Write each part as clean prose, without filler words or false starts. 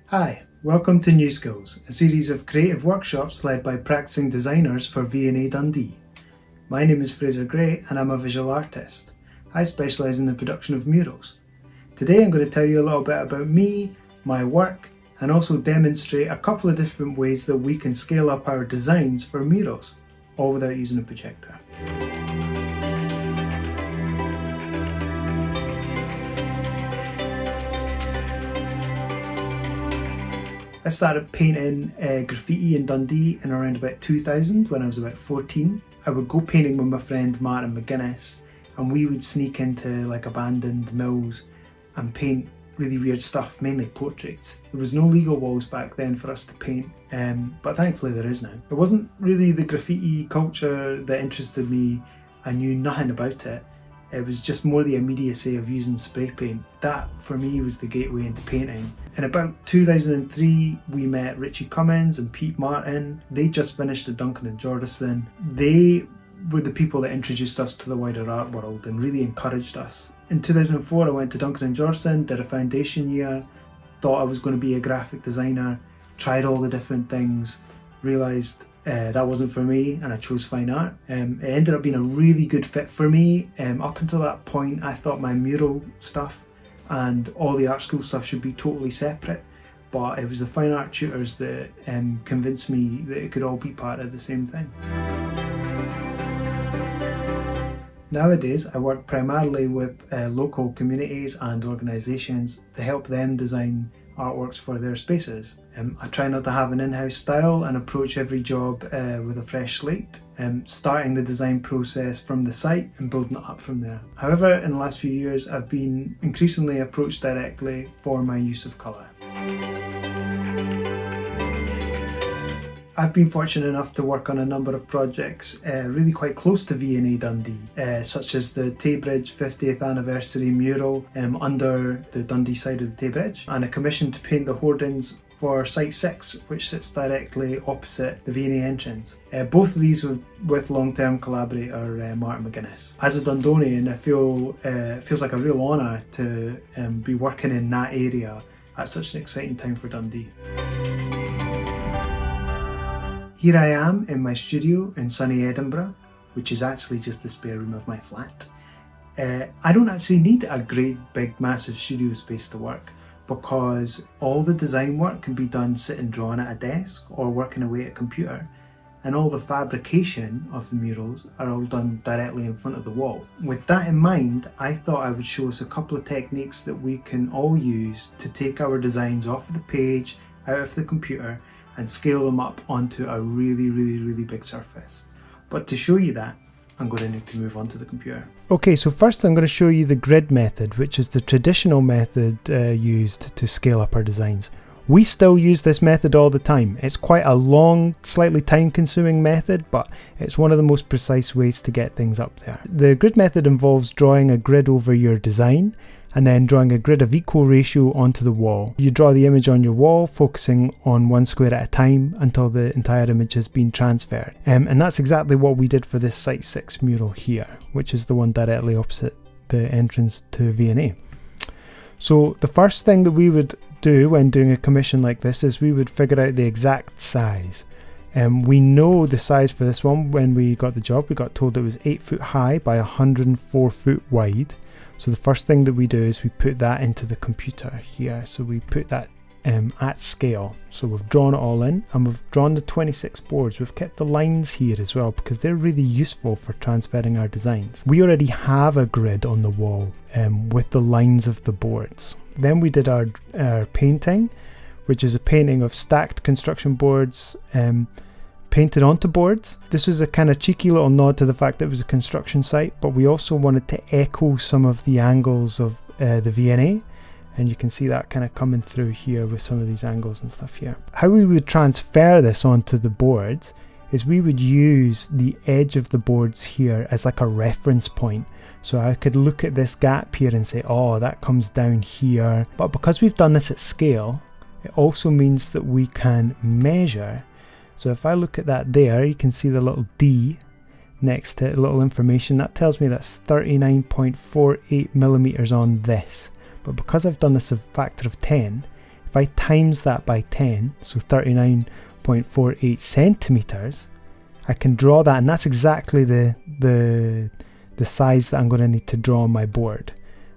Hi, welcome to New Skills, a series of creative workshops led by practicing designers for V&A Dundee. My name is Fraser Gray and I'm a visual artist. I specialise in the production of murals. Today I'm going to tell you a little bit about me, my work, and also demonstrate a couple of different ways that we can scale up our designs for murals, all without using a projector. I started painting graffiti in Dundee in around about 2000 when I was about 14. I would go painting with my friend Martin McGuinness, and we would sneak into like abandoned mills and paint really weird stuff, mainly portraits. There was no legal walls back then for us to paint, but thankfully there is now. It wasn't really the graffiti culture that interested me. I knew nothing about it. It was just more the immediacy of using spray paint. That for me was the gateway into painting. In about 2003 we met Richie Cummins and Pete Martin. They just finished at Duncan and Jordison. They were the people that introduced us to the wider art world and really encouraged us. In 2004 I went to Duncan and Jordison, did a foundation year, thought I was going to be a graphic designer, tried all the different things, realised that wasn't for me and I chose fine art. It ended up being a really good fit for me. Up until that point I thought my mural stuff and all the art school stuff should be totally separate, but it was the fine art tutors that convinced me that it could all be part of the same thing. Nowadays I work primarily with local communities and organisations to help them design artworks for their spaces. I try not to have an in-house style and approach every job with a fresh slate, starting the design process from the site and building it up from there. However, in the last few years I've been increasingly approached directly for my use of colour. I've been fortunate enough to work on a number of projects really quite close to V&A Dundee, such as the Tay Bridge 50th anniversary mural under the Dundee side of the Tay Bridge, and a commission to paint the hoardings for Site 6, which sits directly opposite the V&A entrance. Both of these with long-term collaborator Martin McGuinness. As a Dundonian, I feels like a real honour to be working in that area at such an exciting time for Dundee. Here I am in my studio in sunny Edinburgh, which is actually just the spare room of my flat. I don't actually need a great big massive studio space to work, because all the design work can be done sitting drawing at a desk or working away at a computer, and all the fabrication of the murals are all done directly in front of the wall. With that in mind, I thought I would show us a couple of techniques that we can all use to take our designs off of the page, out of the computer, and scale them up onto a really big surface. But to show you that, I'm going to need to move on to the computer. Okay, so first I'm going to show you the grid method, which is the traditional method used to scale up our designs. We still use this method all the time. It's quite a long, slightly time-consuming method, but it's one of the most precise ways to get things up there. The grid method involves drawing a grid over your design, and then drawing a grid of equal ratio onto the wall. You draw the image on your wall, focusing on one square at a time until the entire image has been transferred. And that's exactly what we did for this Site 6 mural here, which is the one directly opposite the entrance to V&A. So the first thing that we would do when doing a commission like this is we would figure out the exact size. We know the size for this one. When we got the job, we got told it was 8 foot high by 104 foot wide. So the first thing that we do is we put that into the computer here. So we put that at scale. So we've drawn it all in, and we've drawn the 26 boards. We've kept the lines here as well because they're really useful for transferring our designs. We already have a grid on the wall with the lines of the boards. Then we did our painting, which is a painting of stacked construction boards painted onto boards. This was a kind of cheeky little nod to the fact that it was a construction site, but we also wanted to echo some of the angles of the V&A, and you can see that kind of coming through here with some of these angles and stuff here. How we would transfer this onto the boards is we would use the edge of the boards here as like a reference point. So I could look at this gap here and say, oh, that comes down here. But because we've done this at scale, it also means that we can measure. So if I look at that there, you can see the little D. next to little information, that tells me that's 39.48 millimeters on this. But because I've done this a factor of 10, if I times that by 10, so 39.48 centimeters, I can draw that, and that's exactly the size that I'm going to need to draw on my board.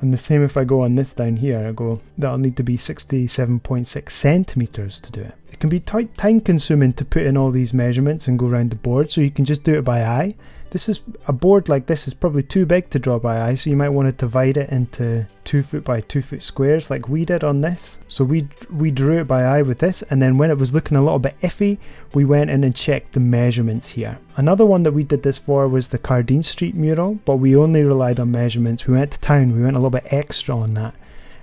And the same if I go on this down here, I go, that'll need to be 67.6 centimeters to do it. It can be time consuming to put in all these measurements and go around the board, so you can just do it by eye. This is a board like this is probably too big to draw by eye, so you might want to divide it into 2 foot by 2 foot squares like we did on this. So we drew it by eye with this, and then when it was looking a little bit iffy, we went in and checked the measurements here. Another one that we did this for was the Cardine Street mural, but we only relied on measurements. We went to town, we went a little bit extra on that.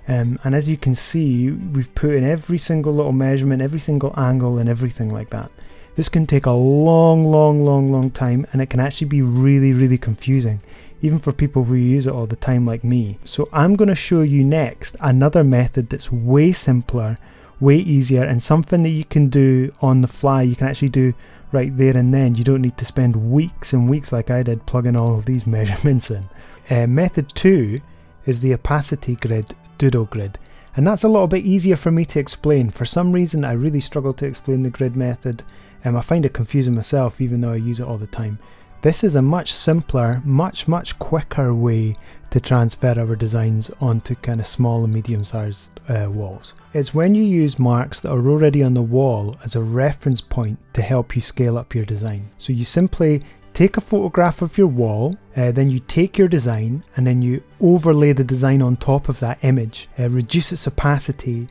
And as you can see, we've put in every single little measurement, every single angle and everything like that. This can take a long time, and it can actually be really confusing, even for people who use it all the time like me. So I'm going to show you next another method that's way simpler, way easier, and something that you can do on the fly. You can actually do right there and then. You don't need to spend weeks and weeks like I did plugging all of these measurements in. Method 2 is the opacity grid doodle grid. And that's a little bit easier for me to explain. For some reason I really struggle to explain the grid method. I find it confusing myself even though I use it all the time. This is a much simpler, much quicker way to transfer our designs onto kind of small and medium sized walls. It's when you use marks that are already on the wall as a reference point to help you scale up your design. So you simply take a photograph of your wall, then you take your design and then you overlay the design on top of that image, reduce its opacity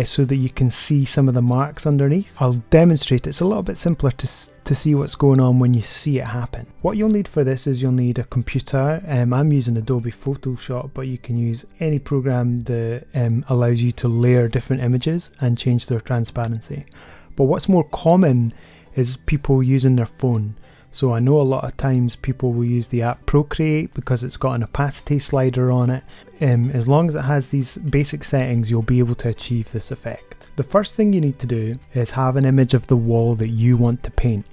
so that you can see some of the marks underneath. I'll demonstrate it. It's a little bit simpler to see what's going on when you see it happen. What you'll need for this is you'll need a computer. I'm using Adobe Photoshop, but you can use any program that allows you to layer different images and change their transparency. But what's more common is people using their phone. So I know a lot of times people will use the app Procreate because it's got an opacity slider on it. As long as it has these basic settings, you'll be able to achieve this effect. The first thing you need to do is have an image of the wall that you want to paint.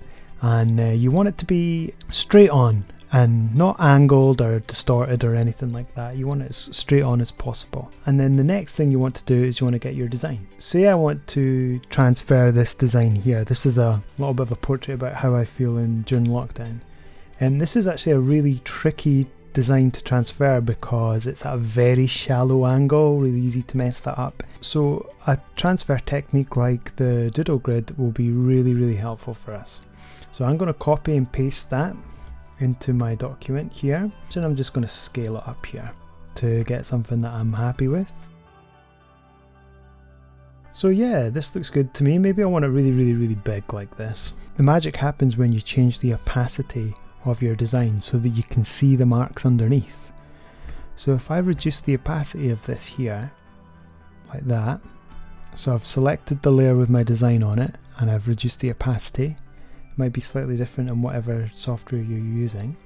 And you want it to be straight on and not angled or distorted or anything like that. You want it as straight on as possible. And then the next thing you want to do is you want to get your design. Say I want to transfer this design here. This is a little bit of a portrait about how I feel during lockdown. And this is actually a really tricky design to transfer because it's at a very shallow angle, really easy to mess that up. So a transfer technique like the doodle grid will be really helpful for us. So I'm going to copy and paste that into my document here. So I'm just going to scale it up here to get something that I'm happy with. So yeah, this looks good to me. Maybe I want it really big like this. The magic happens when you change the opacity of your design so that you can see the marks underneath. So if I reduce the opacity of this here like that, so I've selected the layer with my design on it and I've reduced the opacity. Might be slightly different in whatever software you're using.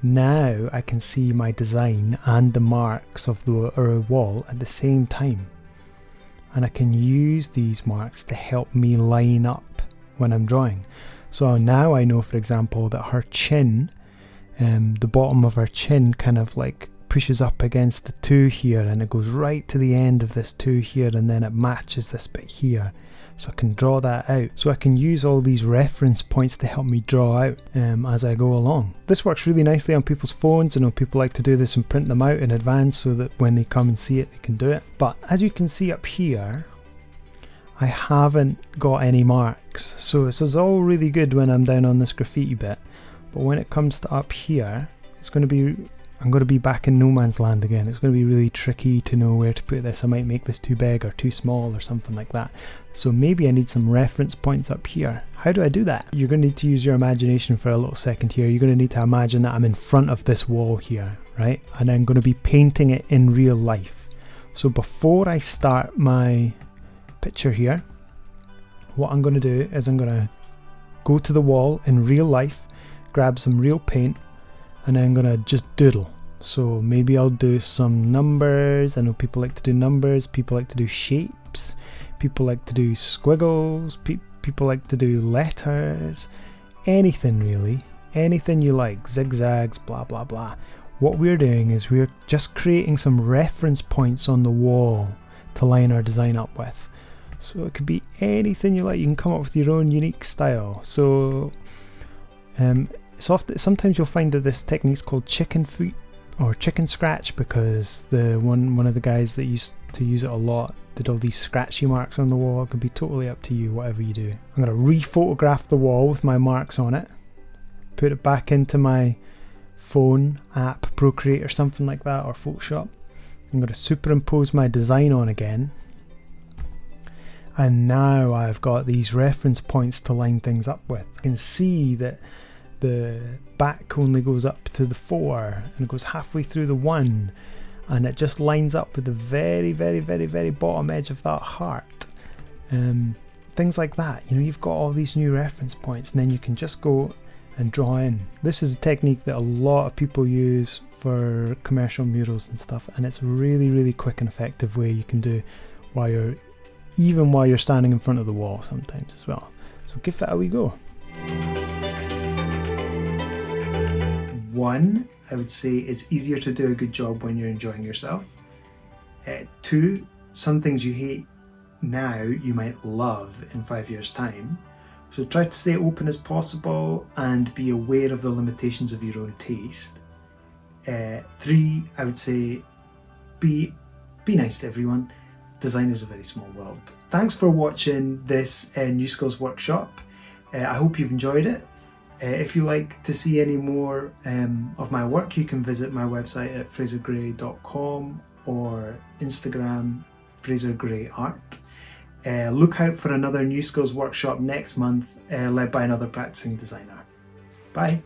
Now I can see my design and the marks of the wall at the same time, and I can use these marks to help me line up when I'm drawing. So now I know, for example, that her chin, the bottom of her chin kind of like pushes up against the 2 here and it goes right to the end of this 2 here, and then it matches this bit here. So I can draw that out. So I can use all these reference points to help me draw out as I go along. This works really nicely on people's phones. I know people like to do this and print them out in advance so that when they come and see it, they can do it. But as you can see up here, I haven't got any marks. So this is all really good when I'm down on this graffiti bit. But when it comes to up here, I'm going to be back in no man's land again. It's going to be really tricky to know where to put this. I might make this too big or too small or something like that. So maybe I need some reference points up here. How do I do that? You're going to need to use your imagination for a little second here. You're going to need to imagine that I'm in front of this wall here, right? And I'm going to be painting it in real life. So before I start my picture here, what I'm going to do is I'm going to go to the wall in real life, grab some real paint, and then I'm going to just doodle. So maybe I'll do some numbers. I know people like to do numbers, people like to do shapes, people like to do squiggles, people like to do letters, anything really. anything you like, zigzags, blah blah blah. What we're doing is we're just creating some reference points on the wall to line our design up with. So it could be anything you like. You can come up with your own unique style. So sometimes you'll find that this technique's called chicken foot or chicken scratch, because one of the guys that used to use it a lot did all these scratchy marks on the wall. It can be totally up to you, whatever you do. I'm going to re-photograph the wall with my marks on it, put it back into my phone app, Procreate or something like that, or Photoshop. I'm going to superimpose my design on again, and now I've got these reference points to line things up with. You can see that the back only goes up to the 4 and it goes halfway through the 1, and it just lines up with the very, very, very, very bottom edge of that heart. Things like that. You know, you've got all these new reference points, and then you can just go and draw in. This is a technique that a lot of people use for commercial murals and stuff, and it's a really, really quick and effective way you can do while you're standing in front of the wall sometimes as well. So give that a wee go. 1, I would say it's easier to do a good job when you're enjoying yourself. 2, some things you hate now you might love in 5 years' time. So try to stay open as possible and be aware of the limitations of your own taste. 3, I would say be nice to everyone. Design is a very small world. Thanks for watching this New Skills workshop. I hope you've enjoyed it. If you like to see any more of my work, you can visit my website at frasergray.com or Instagram Fraser Gray Art. Look out for another New Skills workshop next month, led by another practicing designer. Bye.